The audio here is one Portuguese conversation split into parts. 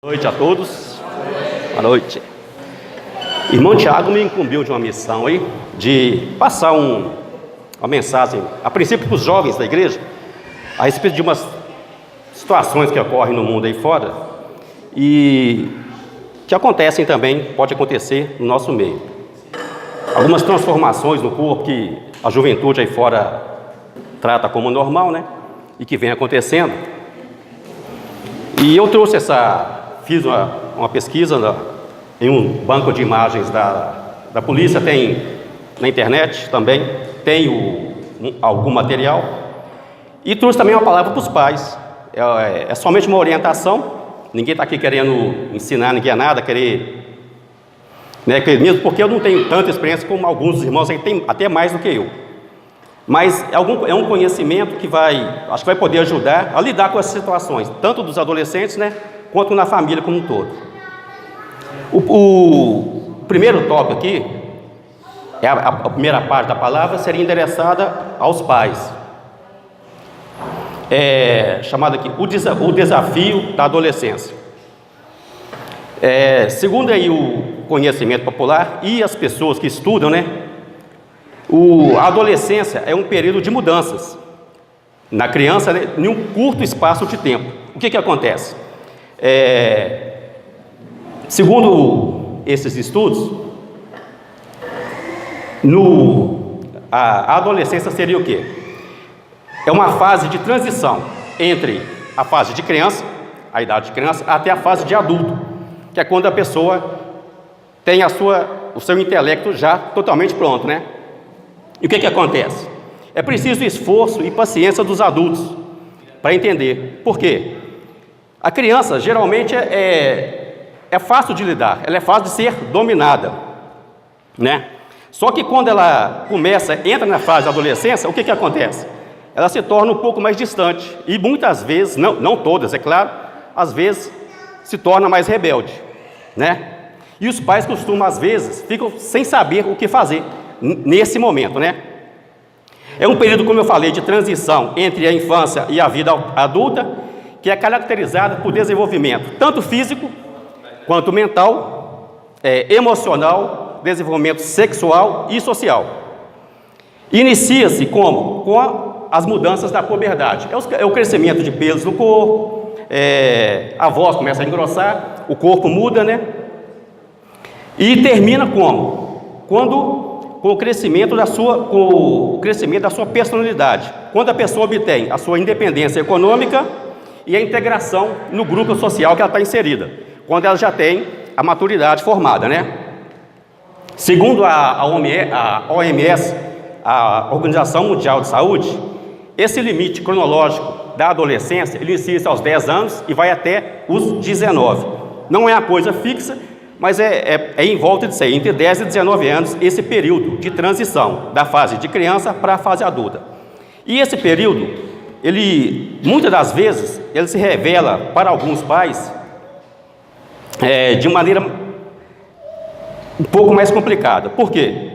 Boa noite a todos. Boa noite. Irmão Tiago me incumbiu de uma missão aí, de passar uma mensagem, a princípio para os jovens da igreja, a respeito de umas situações que ocorrem no mundo aí fora e que acontecem também, pode acontecer no nosso meio. Algumas transformações no corpo que a juventude aí fora trata como normal, né? E que vem acontecendo. E eu trouxe fiz uma pesquisa em um banco de imagens da polícia, tem na internet também, tem algum material, e trouxe também uma palavra para os pais. É somente uma orientação, ninguém está aqui querendo ensinar ninguém a nada, mesmo porque eu não tenho tanta experiência como alguns irmãos aí têm até mais do que eu. Mas é um conhecimento que acho que vai poder ajudar a lidar com essas situações, tanto dos adolescentes, né, quanto na família como um todo. O primeiro tópico aqui, a primeira parte da palavra, seria endereçada aos pais. Chamado aqui, o desafio da adolescência. Segundo aí o conhecimento popular e as pessoas que estudam, né, a adolescência é um período de mudanças na criança, né, em um curto espaço de tempo. O que acontece? Segundo esses estudos, a adolescência seria o quê? É uma fase de transição entre a fase de criança, a idade de criança, até a fase de adulto, que é quando a pessoa tem o seu intelecto já totalmente pronto, né? E o que acontece? É preciso esforço e paciência dos adultos para entender. Por quê? A criança geralmente é fácil de lidar, ela é fácil de ser dominada, né? Só que quando ela entra na fase da adolescência, o que acontece? Ela se torna um pouco mais distante e muitas vezes, não todas, é claro, às vezes se torna mais rebelde, né? E os pais costumam, às vezes, ficam sem saber o que fazer nesse momento, né? É um período, como eu falei, de transição entre a infância e a vida adulta, que é caracterizada por desenvolvimento tanto físico quanto mental, emocional, desenvolvimento sexual e social. Inicia-se como? Com as mudanças da puberdade. É o crescimento de pelos no corpo, a voz começa a engrossar, o corpo muda, né? E termina como? Com o crescimento da sua personalidade. Quando a pessoa obtém a sua independência econômica e a integração no grupo social que ela está inserida. Quando ela já tem a maturidade formada, né? Segundo a OMS, a Organização Mundial de Saúde, esse limite cronológico da adolescência, ele inicia aos 10 anos e vai até os 19. Não é uma coisa fixa, mas é em volta disso aí, entre 10 e 19 anos, esse período de transição da fase de criança para a fase adulta. E esse período, muitas das vezes, ele se revela para alguns pais de maneira um pouco mais complicada. Por quê?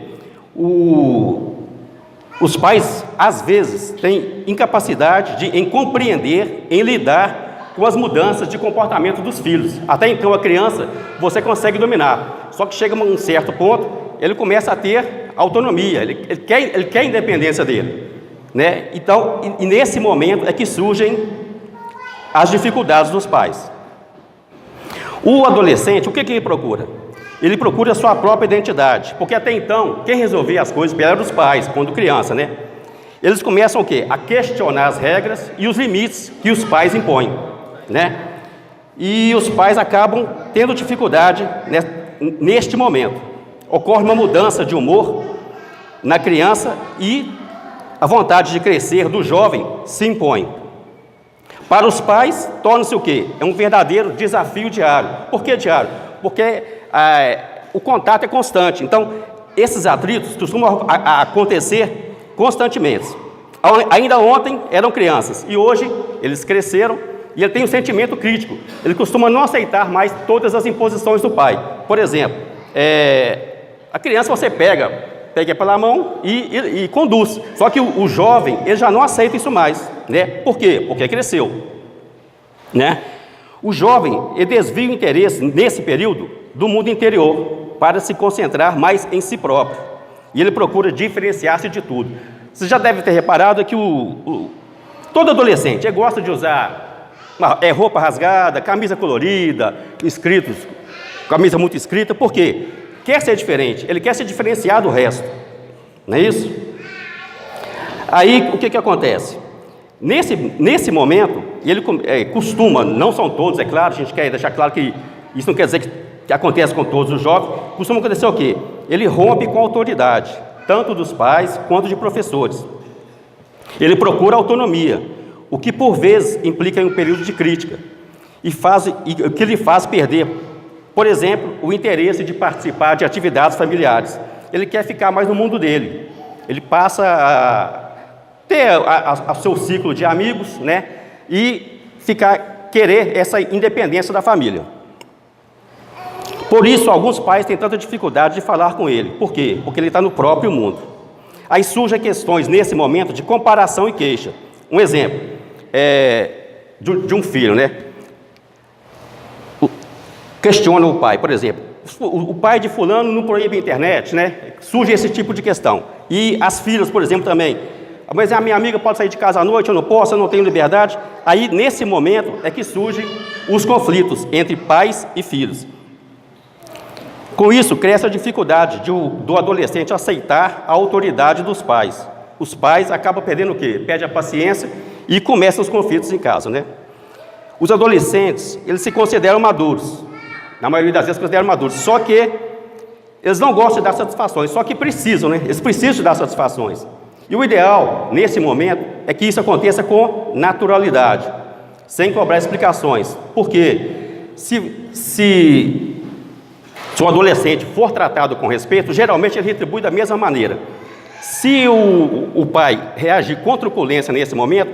Os pais, às vezes, têm incapacidade em compreender, em lidar com as mudanças de comportamento dos filhos. Até então, a criança, você consegue dominar. Só que chega a um certo ponto, ele começa a ter autonomia, ele quer a independência dele, né? Então, e nesse momento é que surgem as dificuldades dos pais. O adolescente, o que ele procura? Ele procura a sua própria identidade, porque até então, quem resolvia as coisas eram os pais, quando criança, né? Eles começam o quê? A questionar as regras e os limites que os pais impõem, né? E os pais acabam tendo dificuldade neste momento. Ocorre uma mudança de humor na criança e a vontade de crescer do jovem se impõe. Para os pais, torna-se o quê? É um verdadeiro desafio diário. Por que diário? Porque o contato é constante. Então, esses atritos costumam acontecer constantemente. Ainda ontem eram crianças e hoje eles cresceram e ele tem um sentimento crítico. Ele costuma não aceitar mais todas as imposições do pai. Por exemplo, a criança você pega pela mão e conduz. Só que o jovem, ele já não aceita isso mais, né? Por quê? Porque cresceu, né? O jovem, ele desvia o interesse, nesse período, do mundo interior, para se concentrar mais em si próprio. E ele procura diferenciar-se de tudo. Você já deve ter reparado que todo adolescente gosta de usar roupa rasgada, camisa colorida, escritos, camisa muito escrita, por quê? Quer ser diferente, ele quer se diferenciar do resto, não é isso? Aí, o que acontece? Nesse momento, ele costuma, não são todos, é claro, a gente quer deixar claro que isso não quer dizer que acontece com todos os jovens, costuma acontecer o quê? Ele rompe com a autoridade, tanto dos pais quanto de professores. Ele procura autonomia, o que por vezes implica em um período de crítica, e o que lhe faz perder, por exemplo, o interesse de participar de atividades familiares. Ele quer ficar mais no mundo dele, ele passa a ter o seu ciclo de amigos, né? E querer essa independência da família. Por isso, alguns pais têm tanta dificuldade de falar com ele. Por quê? Porque ele está no próprio mundo. Aí surgem questões, nesse momento, de comparação e queixa. Um exemplo de um filho, né? Questiona o pai, por exemplo. O pai de fulano não proíbe a internet, né? Surge esse tipo de questão. E as filhas, por exemplo, também. Mas a minha amiga pode sair de casa à noite, eu não posso, eu não tenho liberdade. Aí, nesse momento, é que surgem os conflitos entre pais e filhos. Com isso, cresce a dificuldade do adolescente aceitar a autoridade dos pais. Os pais acabam perdendo o quê? Perde a paciência e começam os conflitos em casa, né? Os adolescentes, eles se consideram maduros. Na maioria das vezes, consideram maduros. Só que eles não gostam de dar satisfações, só que precisam, né? Eles precisam de dar satisfações. E o ideal, nesse momento, é que isso aconteça com naturalidade, sem cobrar explicações. Porque se um adolescente for tratado com respeito, geralmente ele retribui da mesma maneira. Se o pai reagir com truculência nesse momento,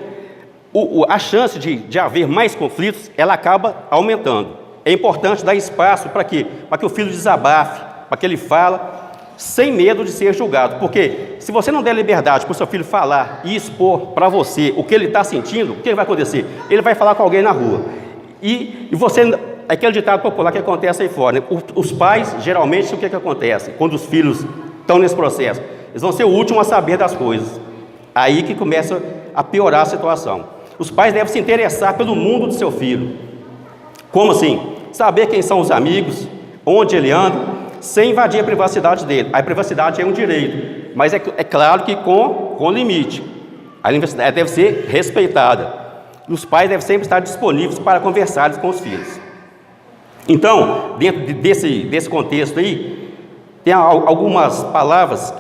a chance de haver mais conflitos, ela acaba aumentando. É importante dar espaço para que o filho desabafe, para que ele fale, sem medo de ser julgado, porque se você não der liberdade para o seu filho falar e expor para você o que ele está sentindo, o que vai acontecer? Ele vai falar com alguém na rua, e você, aquele ditado popular que acontece aí fora, né? Os pais, geralmente, o que acontece? Quando os filhos estão nesse processo, eles vão ser o último a saber das coisas, aí que começa a piorar a situação. Os pais devem se interessar pelo mundo do seu filho. Como assim? Saber quem são os amigos, onde ele anda, sem invadir a privacidade dele. A privacidade é um direito, mas é claro que com limite. A privacidade deve ser respeitada. Os pais devem sempre estar disponíveis para conversar com os filhos. Então, dentro desse contexto aí, tem algumas palavras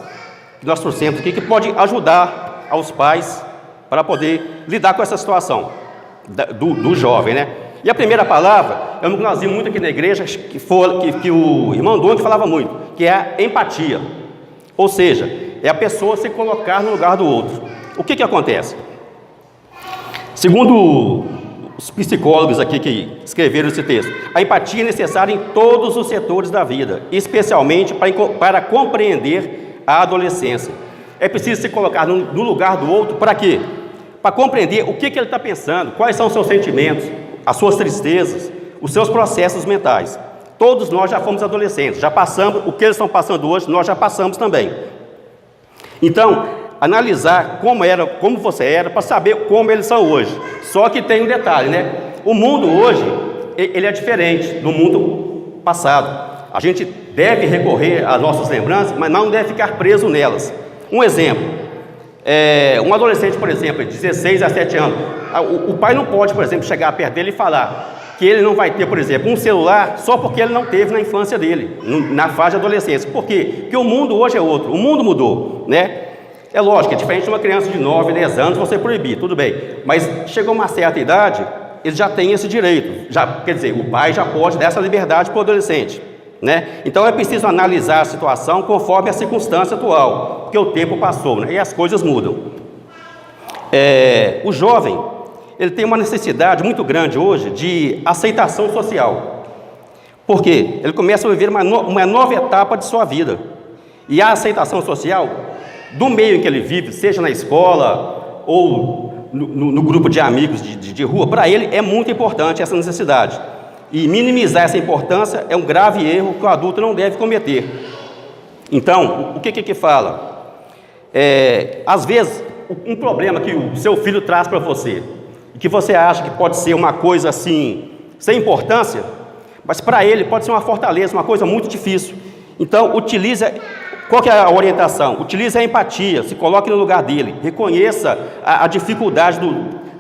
que nós trouxemos aqui que podem ajudar aos pais para poder lidar com essa situação do jovem, né? E a primeira palavra, é uma que nós vimos muito aqui na igreja, que o irmão Dom falava muito, que é a empatia. Ou seja, é a pessoa se colocar no lugar do outro. O que acontece? Segundo os psicólogos aqui que escreveram esse texto, a empatia é necessária em todos os setores da vida, especialmente para compreender a adolescência. É preciso se colocar no lugar do outro para quê? Para compreender o que ele está pensando, quais são os seus sentimentos, as suas tristezas, os seus processos mentais. Todos nós já fomos adolescentes, já passamos, o que eles estão passando hoje, nós já passamos também. Então, analisar como você era, para saber como eles são hoje. Só que tem um detalhe, né? O mundo hoje, ele é diferente do mundo passado. A gente deve recorrer às nossas lembranças, mas não deve ficar preso nelas. Um exemplo, um adolescente, por exemplo, de 16 a 7 anos, o pai não pode, por exemplo, chegar perto dele e falar que ele não vai ter, por exemplo, um celular só porque ele não teve na infância dele, na fase de adolescência. Por quê? Porque o mundo hoje é outro, o mundo mudou, né? É lógico, é diferente de uma criança de 9, 10 anos você proibir, tudo bem. Mas chegou uma certa idade, ele já tem esse direito. Quer dizer, o pai já pode dar essa liberdade para o adolescente, né? Então é preciso analisar a situação conforme a circunstância atual, porque o tempo passou, né? E as coisas mudam. O jovem, ele tem uma necessidade muito grande hoje de aceitação social. Por quê? Ele começa a viver uma nova etapa de sua vida. E a aceitação social do meio em que ele vive, seja na escola ou no grupo de amigos de rua, para ele é muito importante essa necessidade. E minimizar essa importância é um grave erro que o adulto não deve cometer. Então, o que fala? Às vezes, um problema que o seu filho traz para você, e que você acha que pode ser uma coisa assim, sem importância, mas para ele pode ser uma fortaleza, uma coisa muito difícil. Então, qual que é a orientação? Utilize a empatia, se coloque no lugar dele, reconheça a dificuldade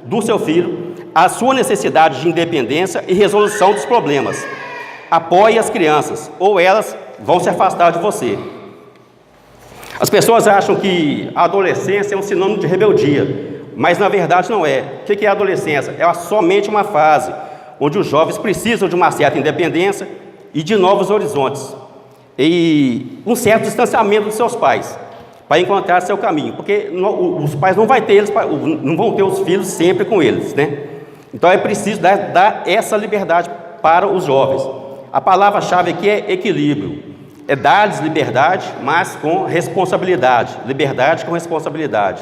do seu filho, a sua necessidade de independência e resolução dos problemas. Apoie as crianças, ou elas vão se afastar de você. As pessoas acham que a adolescência é um sinônimo de rebeldia, mas na verdade não é. O que é a adolescência? É somente uma fase onde os jovens precisam de uma certa independência e de novos horizontes, e um certo distanciamento dos seus pais, para encontrar seu caminho, porque os pais não vão ter os filhos sempre com eles, né? Então é preciso dar essa liberdade para os jovens. A palavra-chave aqui é equilíbrio, é dar-lhes liberdade, mas com responsabilidade, liberdade com responsabilidade.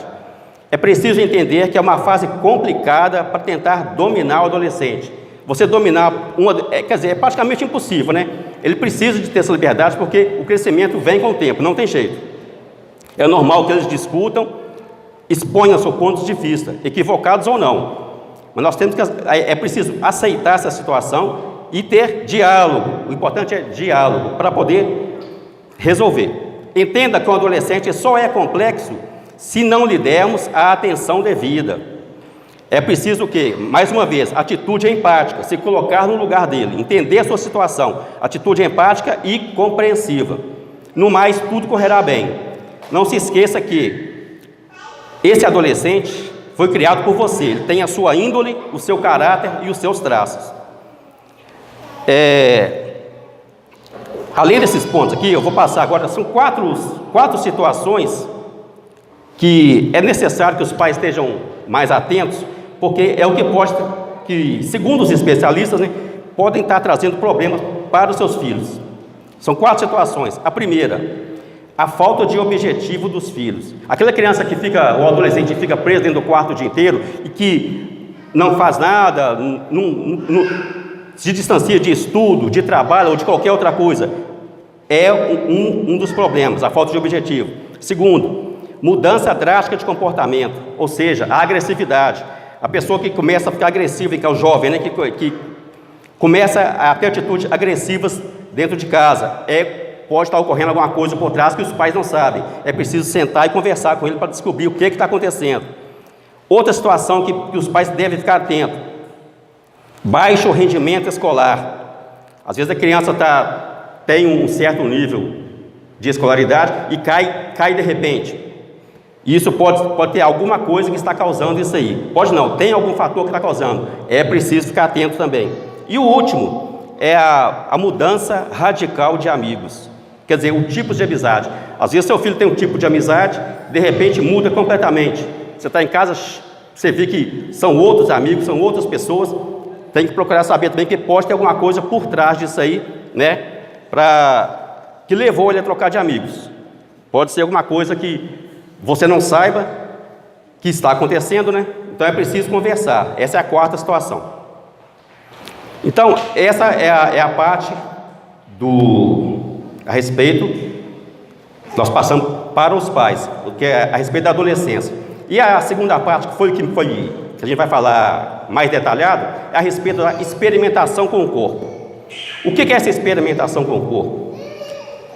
É preciso entender que é uma fase complicada para tentar dominar o adolescente. Você dominar é praticamente impossível, né? Ele precisa de ter essa liberdade porque o crescimento vem com o tempo, não tem jeito. É normal que eles discutam, exponham seus pontos de vista, equivocados ou não. Mas nós temos que, é preciso aceitar essa situação e ter diálogo. O importante é diálogo para poder resolver. Entenda que o adolescente só é complexo se não lhe dermos a atenção devida. É preciso que, mais uma vez, atitude empática, se colocar no lugar dele, entender a sua situação, atitude empática e compreensiva. No mais, tudo correrá bem. Não se esqueça que esse adolescente foi criado por você, ele tem a sua índole, o seu caráter e os seus traços. Além desses pontos aqui, eu vou passar agora, são quatro situações que é necessário que os pais estejam mais atentos, porque é o que segundo os especialistas, né, podem estar trazendo problemas para os seus filhos. São 4 situações. A primeira, a falta de objetivo dos filhos. Aquela criança o adolescente que fica preso dentro do quarto o dia inteiro e que não faz nada, se distancia de estudo, de trabalho ou de qualquer outra coisa, é um dos problemas, a falta de objetivo. Segundo, mudança drástica de comportamento, ou seja, a agressividade. A pessoa que começa a ficar agressiva, que é o jovem, né, que começa a ter atitudes agressivas dentro de casa, pode estar ocorrendo alguma coisa por trás que os pais não sabem. É preciso sentar e conversar com ele para descobrir o que está acontecendo. Outra situação que os pais devem ficar atentos: baixo rendimento escolar. Às vezes a criança tem um certo nível de escolaridade e cai de repente. Isso pode ter alguma coisa que está causando isso aí. Pode não, tem algum fator que está causando. É preciso ficar atento também. E o último é a mudança radical de amigos. Quer dizer, o tipo de amizade. Às vezes seu filho tem um tipo de amizade, de repente muda completamente. Você está em casa, você vê que são outros amigos, são outras pessoas. Tem que procurar saber também que pode ter alguma coisa por trás disso aí, né? Que levou ele a trocar de amigos. Pode ser alguma coisa que você não saiba que está acontecendo, né? Então é preciso conversar. Essa é a 4ª situação. Então, essa é a parte a respeito, nós passamos para os pais, que é a respeito da adolescência. E a segunda parte, que a gente vai falar mais detalhado, é a respeito da experimentação com o corpo. O que é essa experimentação com o corpo?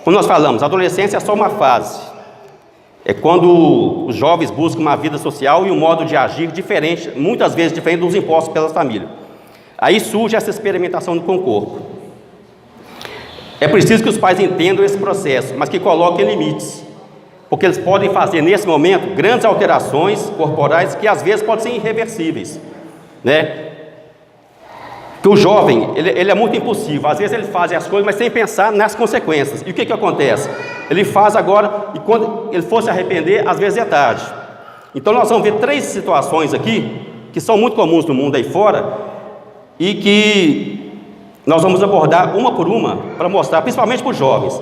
Quando nós falamos, a adolescência é só uma fase. É quando os jovens buscam uma vida social e um modo de agir diferente, muitas vezes diferente dos impostos pela família. Aí surge essa experimentação com o corpo. É preciso que os pais entendam esse processo, mas que coloquem limites, porque eles podem fazer nesse momento grandes alterações corporais que às vezes podem ser irreversíveis, né? Que o jovem, ele é muito impulsivo, às vezes ele faz as coisas, mas sem pensar nas consequências. E o que acontece? Ele faz agora, e quando ele for se arrepender, às vezes é tarde. Então nós vamos ver 3 situações aqui, que são muito comuns no mundo aí fora, e que nós vamos abordar uma por uma, para mostrar, principalmente para os jovens,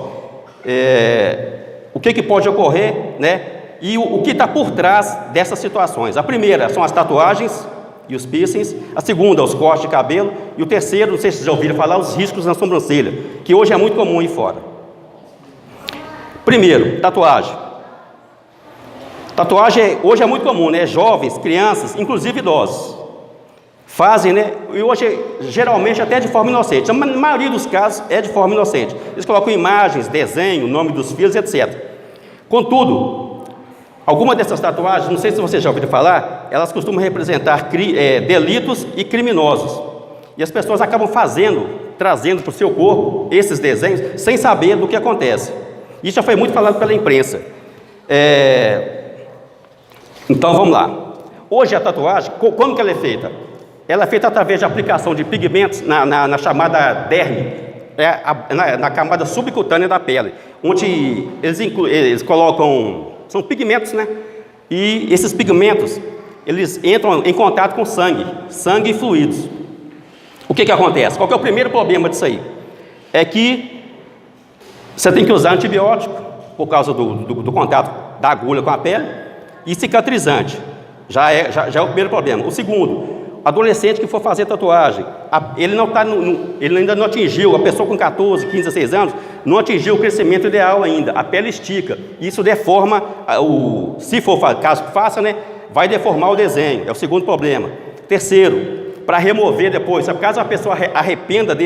o que pode ocorrer, né, E o que está por trás dessas situações? A primeira são as tatuagens e os piercings, a segunda, os cortes de cabelo, e o terceiro, não sei se vocês já ouviram falar, os riscos na sobrancelha, que hoje é muito comum aí fora. Primeiro, tatuagem. Tatuagem hoje é muito comum, né? Jovens, crianças, inclusive idosos, fazem, né? E hoje, geralmente, até de forma inocente. Na maioria dos casos, é de forma inocente. Eles colocam imagens, desenho, nome dos filhos, etc. Contudo, algumas dessas tatuagens, não sei se vocês já ouviram falar, elas costumam representar delitos e criminosos. E as pessoas acabam trazendo para o seu corpo esses desenhos, sem saber do que acontece. Isso já foi muito falado pela imprensa. Então, vamos lá. Hoje a tatuagem, como que ela é feita? Ela é feita através de aplicação de pigmentos na chamada derme, na camada subcutânea da pele, onde eles colocam, são pigmentos, né? E esses pigmentos, eles entram em contato com sangue e fluidos. O que acontece? Qual que é o primeiro problema disso aí? É que você tem que usar antibiótico, por causa do contato da agulha com a pele, e cicatrizante. Já é o primeiro problema. O segundo, adolescente que for fazer tatuagem, ele ainda não atingiu, a pessoa com 14, 15, 16 anos, não atingiu o crescimento ideal ainda, a pele estica, isso deforma, se for caso que faça, né, vai deformar o desenho, é o segundo problema. Terceiro, para remover depois, caso a pessoa arrependa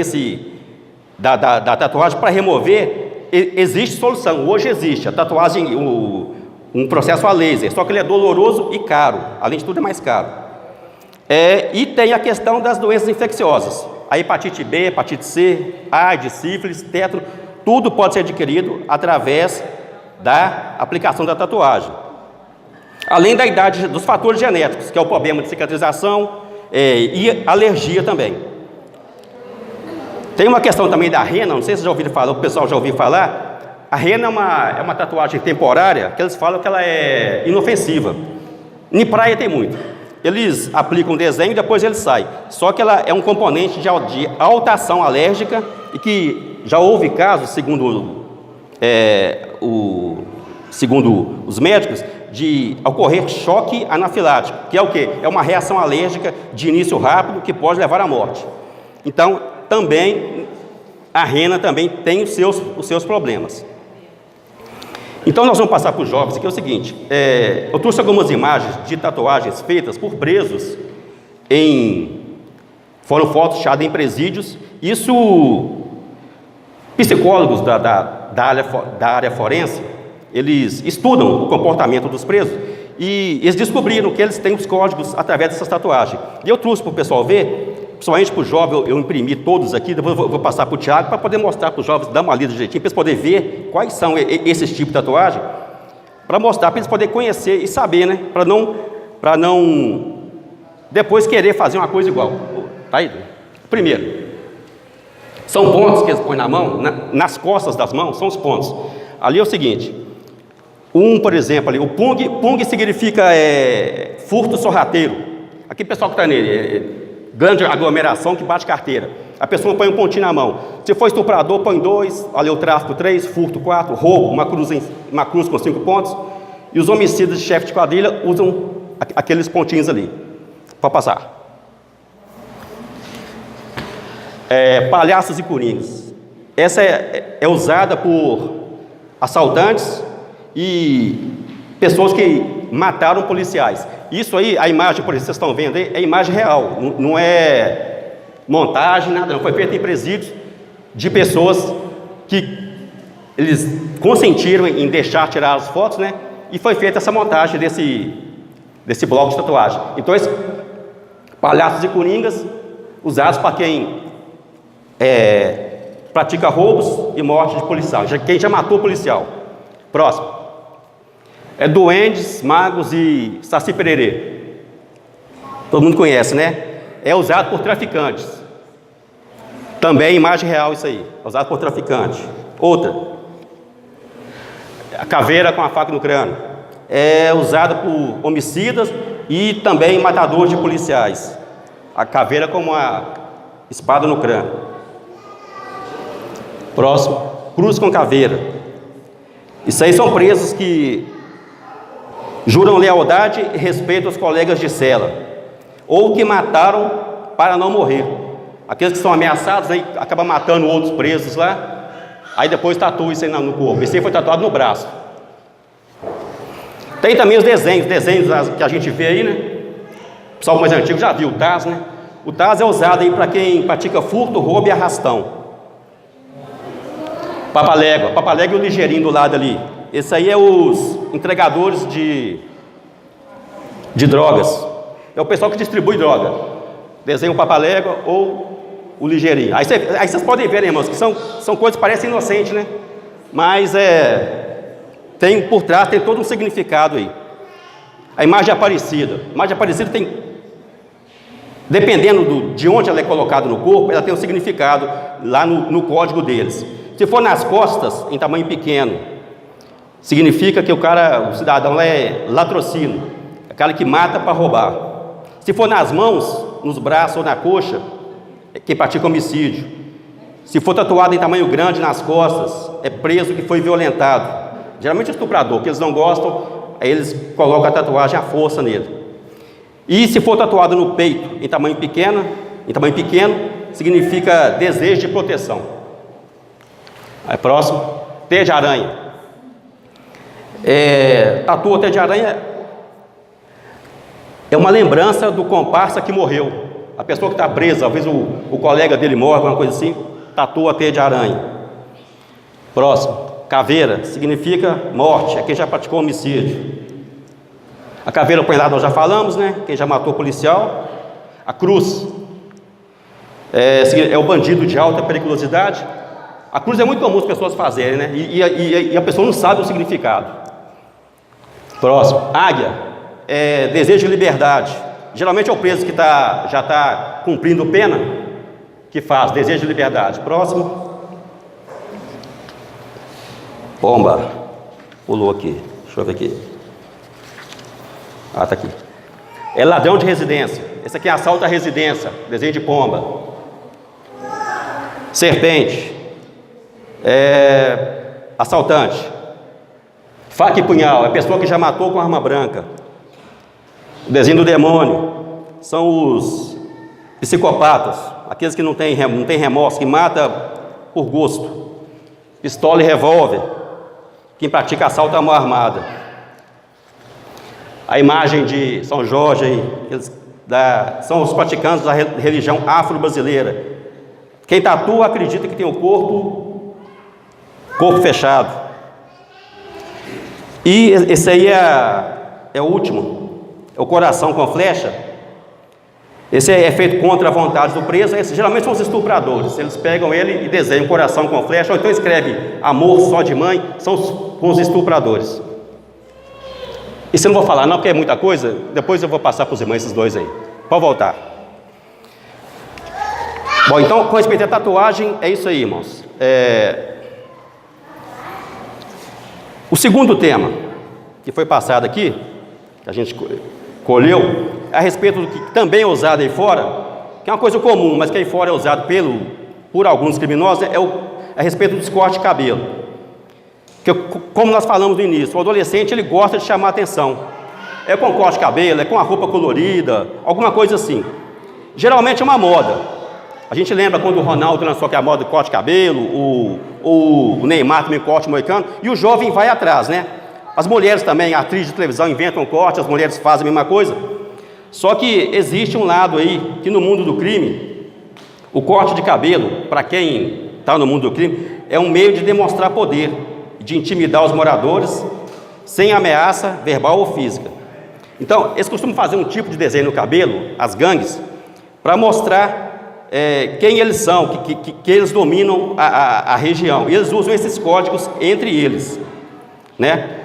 da tatuagem, para remover, existe solução, hoje existe, a tatuagem, um processo a laser, só que ele é doloroso e caro, além de tudo é mais caro. E tem a questão das doenças infecciosas, a hepatite B, hepatite C, AIDS, sífilis, tétano, tudo pode ser adquirido através da aplicação da tatuagem. Além da idade, dos fatores genéticos, que é o problema de cicatrização e alergia também. Tem uma questão também da rena, não sei se já ouviram falar, o pessoal já ouviu falar. A rena é uma tatuagem temporária, que eles falam que ela é inofensiva. Em praia tem muito. Eles aplicam o desenho e depois ele sai. Só que ela é um componente de alta ação alérgica e que já houve casos, segundo os médicos, de ocorrer choque anafilático, que é o quê? É uma reação alérgica de início rápido que pode levar à morte. Então, também, a rena também tem os seus problemas. Então, nós vamos passar para os jovens, que é o seguinte, eu trouxe algumas imagens de tatuagens feitas por presos, foram fotos tiradas em presídios, isso, psicólogos da área forense, eles estudam o comportamento dos presos, e eles descobriram que eles têm os códigos através dessas tatuagens. E eu trouxe para o pessoal ver, principalmente para os jovens, eu imprimi todos aqui, depois eu vou passar para o Tiago, para poder mostrar para os jovens, dar uma lida direitinho, para eles poderem ver quais são esses tipos de tatuagem, para mostrar, para eles poderem conhecer e saber, né? Para não depois querer fazer uma coisa igual. Tá aí? Primeiro, são pontos que eles põem na mão, nas costas das mãos, são os pontos. Ali é o seguinte, por exemplo, ali, o pung significa furto sorrateiro. Aqui o pessoal que está nele, grande aglomeração que bate carteira. A pessoa põe um pontinho na mão. Se for estuprador, põe 2, ali o tráfico 3, furto 4, roubo, uma cruz com 5 pontos. E os homicidas de chefe de quadrilha usam aqueles pontinhos ali. Pode passar. Palhaços e coringas. Essa é usada por assaltantes e pessoas que mataram policiais. Isso aí, a imagem, por exemplo, vocês estão vendo aí, é imagem real, não é montagem, nada, não. Foi feita em presídios de pessoas que eles consentiram em deixar tirar as fotos, né? E foi feita essa montagem desse bloco de tatuagem. Então, esses palhaços e coringas usados para quem pratica roubos e morte de policial, quem já matou policial. Próximo. Duendes, magos e saci pererê. Todo mundo conhece, né? É usado por traficantes. Também imagem real isso aí. É usado por traficante. Outra. A caveira com a faca no crânio. É usada por homicidas e também matadores de policiais. A caveira com uma espada no crânio. Próximo. Cruz com caveira. Isso aí são presos que juram lealdade e respeito aos colegas de cela, ou que mataram para não morrer. Aqueles que são ameaçados, aí acabam matando outros presos lá, aí depois tatuam isso aí no corpo. Esse aí foi tatuado no braço. Tem também os desenhos que a gente vê aí, né? O pessoal mais antigo já viu o Taz, né? O Taz é usado aí para quem pratica furto, roubo e arrastão. Papalégua e o ligeirinho do lado ali. Esse aí é os entregadores de drogas. É o pessoal que distribui droga. Desenha o papalégua ou o ligeirinho. Aí vocês podem ver, né, irmãos, que são coisas que parecem inocentes, né? Mas tem por trás, tem todo um significado aí. A imagem Aparecida. A imagem Aparecida tem, dependendo de onde ela é colocada no corpo, ela tem um significado lá no código deles. Se for nas costas, em tamanho pequeno, significa que o cidadão lá é latrocínio, aquele que mata para roubar. Se for nas mãos, nos braços ou na coxa, é quem pratica homicídio. Se for tatuado em tamanho grande nas costas, é preso que foi violentado. Geralmente é estuprador, que eles não gostam, aí eles colocam a tatuagem à força nele. E se for tatuado no peito em tamanho pequeno, significa desejo de proteção. Aí próximo, teia de aranha. Tatua teia de aranha é uma lembrança do comparsa que morreu. A pessoa que está presa, talvez o colega dele morre, alguma coisa assim, tatua a teia de aranha. Próximo, caveira, significa morte, é quem já praticou homicídio. A caveira apunhalada nós já falamos, né? Quem já matou policial. A cruz é o bandido de alta periculosidade. A cruz é muito comum as pessoas fazerem, né? E a pessoa não sabe o significado. Próximo, águia, desejo de liberdade. Geralmente é o preso que já está cumprindo pena que faz desejo de liberdade. Próximo, pomba, pulou aqui, deixa eu ver aqui. Tá aqui. É ladrão de residência. Esse aqui é assalto à residência, desenho de pomba. Serpente, assaltante. Faca e punhal, é pessoa que já matou com arma branca. O desenho do demônio são os psicopatas, aqueles que não têm remorso, que matam por gosto. Pistola e revólver, quem pratica assalto à mão armada. A imagem de São Jorge aí, são os praticantes da religião afro-brasileira. Quem tatua acredita que tem o corpo fechado. E esse aí é o último, é o coração com flecha. Esse é feito contra a vontade do preso. Esses geralmente são os estupradores. Eles pegam ele e desenham um coração com flecha, ou então escreve amor só de mãe, são os estupradores. Isso eu não vou falar não, porque é muita coisa. Depois eu vou passar para os irmãos esses dois aí. Pode voltar. Bom, então, com respeito à tatuagem, é isso aí, irmãos. O segundo tema que foi passado aqui, que a gente colheu, é a respeito do que também é usado aí fora, que é uma coisa comum, mas que aí fora é usado por alguns criminosos, é a respeito do corte de cabelo. Que, como nós falamos no início, o adolescente ele gosta de chamar a atenção. É com corte de cabelo, é com a roupa colorida, alguma coisa assim. Geralmente é uma moda. A gente lembra quando o Ronaldo lançou aquela moda de corte de cabelo, o Neymar também corte moicano, e o jovem vai atrás, né? As mulheres também, atrizes de televisão inventam corte, as mulheres fazem a mesma coisa. Só que existe um lado aí, que no mundo do crime, o corte de cabelo, para quem está no mundo do crime, é um meio de demonstrar poder, de intimidar os moradores, sem ameaça verbal ou física. Então, eles costumam fazer um tipo de desenho no cabelo, as gangues, para mostrar quem eles são, que eles dominam a região. E eles usam esses códigos entre eles, né?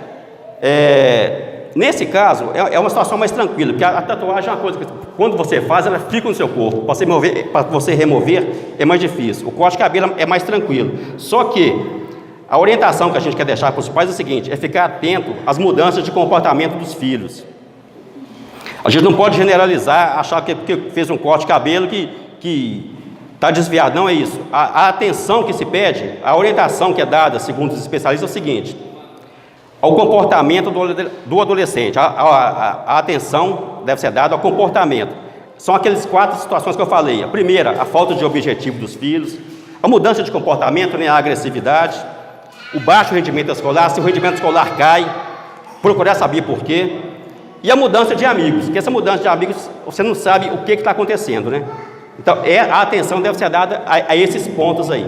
Nesse caso, é uma situação mais tranquila, porque a tatuagem é uma coisa que, quando você faz, ela fica no seu corpo. Para você remover, é mais difícil. O corte de cabelo é mais tranquilo. Só que a orientação que a gente quer deixar para os pais é o seguinte: é ficar atento às mudanças de comportamento dos filhos. A gente não pode generalizar, achar que porque fez um corte de cabelo que está desviado. Não é isso. A atenção que se pede, a orientação que é dada, segundo os especialistas, é o seguinte: ao comportamento do adolescente. A atenção deve ser dada ao comportamento. São aquelas 4 situações que eu falei. A primeira, a falta de objetivo dos filhos, a mudança de comportamento, né, a agressividade, o baixo rendimento escolar, se o rendimento escolar cai, procurar saber por quê, e a mudança de amigos, porque essa mudança de amigos, você não sabe o que está acontecendo, né? Então, a atenção deve ser dada a esses pontos aí.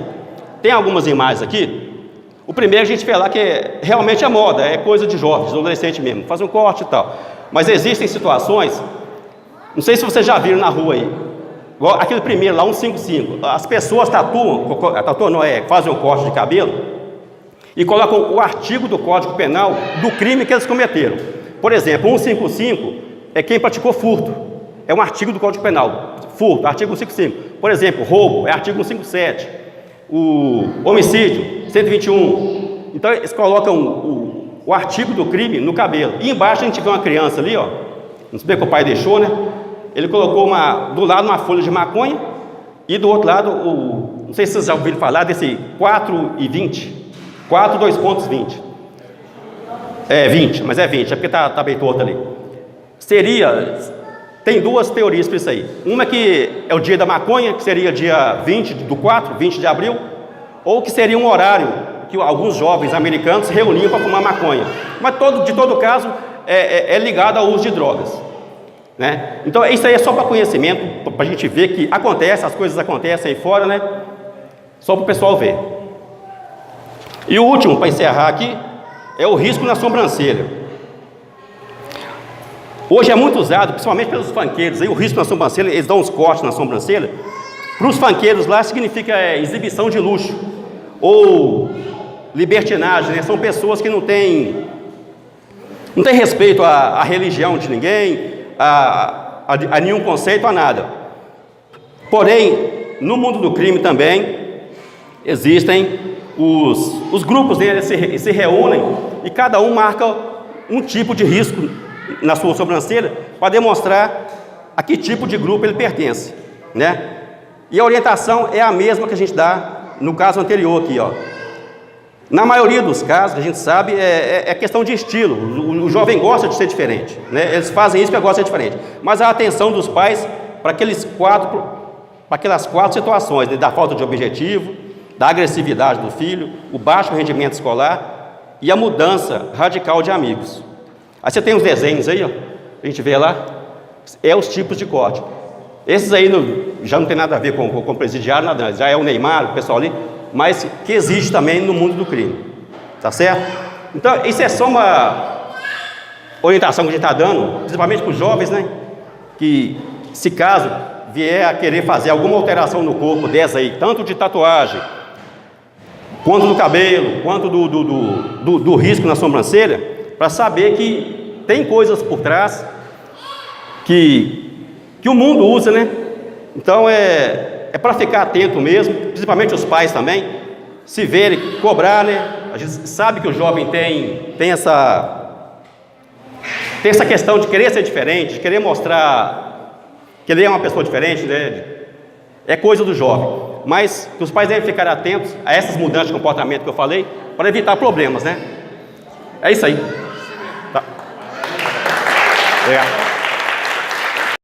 Tem algumas imagens aqui. O primeiro a gente vê lá que realmente é moda, é coisa de jovens, de adolescente mesmo, faz um corte e tal. Mas existem situações, não sei se vocês já viram na rua aí, igual aquele primeiro lá, 155, as pessoas fazem um corte de cabelo e colocam o artigo do Código Penal do crime que eles cometeram. Por exemplo, 155 é quem praticou furto, é um artigo do Código Penal, furto, artigo 155. Por exemplo, roubo, é artigo 157. O homicídio, 121. Então eles colocam o artigo do crime no cabelo. E embaixo a gente vê uma criança ali, ó. Não sei o que o pai deixou, né? Ele colocou do lado uma folha de maconha e do outro lado, não sei se vocês já ouviram falar desse 4,20. 4,2,20. É 20, mas é 20, é porque tá bem torto ali. Tem 2 teorias para isso aí. Uma que é o dia da maconha, que seria dia 20 de abril, ou que seria um horário que alguns jovens americanos se reuniam para fumar maconha. Mas de todo caso é ligado ao uso de drogas, né? Então isso aí é só para conhecimento, para a gente ver que as coisas acontecem aí fora, né? Só para o pessoal ver. E o último, para encerrar aqui, é o risco na sobrancelha. Hoje é muito usado, principalmente pelos funkeiros, aí o risco na sobrancelha, eles dão uns cortes na sobrancelha. Para os funkeiros lá significa exibição de luxo ou libertinagem, né? São pessoas que não têm respeito à religião de ninguém, a nenhum conceito, a nada. Porém, no mundo do crime também existem os grupos, né? Eles se reúnem e cada um marca um tipo de risco na sua sobrancelha para demonstrar a que tipo de grupo ele pertence, né? E a orientação é a mesma que a gente dá no caso anterior aqui, ó. Na maioria dos casos, a gente sabe, é questão de estilo. O jovem gosta de ser diferente, né? Eles fazem isso porque gostam de ser diferente. Mas a atenção dos pais para aquelas 4 situações, né? Da falta de objetivo, da agressividade do filho, o baixo rendimento escolar e a mudança radical de amigos. Aí você tem os desenhos aí, ó, a gente vê lá, os tipos de corte. Esses aí já não tem nada a ver com presidiário, nada, já é o Neymar, o pessoal ali, mas que existe também no mundo do crime, tá certo? Então, isso é só uma orientação que a gente está dando, principalmente para os jovens, né? Que, se caso vier a querer fazer alguma alteração no corpo dessa aí, tanto de tatuagem, quanto do cabelo, quanto do risco na sobrancelha, para saber que tem coisas por trás que o mundo usa, né? Então é para ficar atento mesmo, principalmente os pais também, se verem, cobrar, né? A gente sabe que o jovem tem essa questão de querer ser diferente, de querer mostrar que ele é uma pessoa diferente, né? É coisa do jovem. Mas que os pais devem ficar atentos a essas mudanças de comportamento que eu falei, para evitar problemas, né? É isso aí. Tá. Obrigado.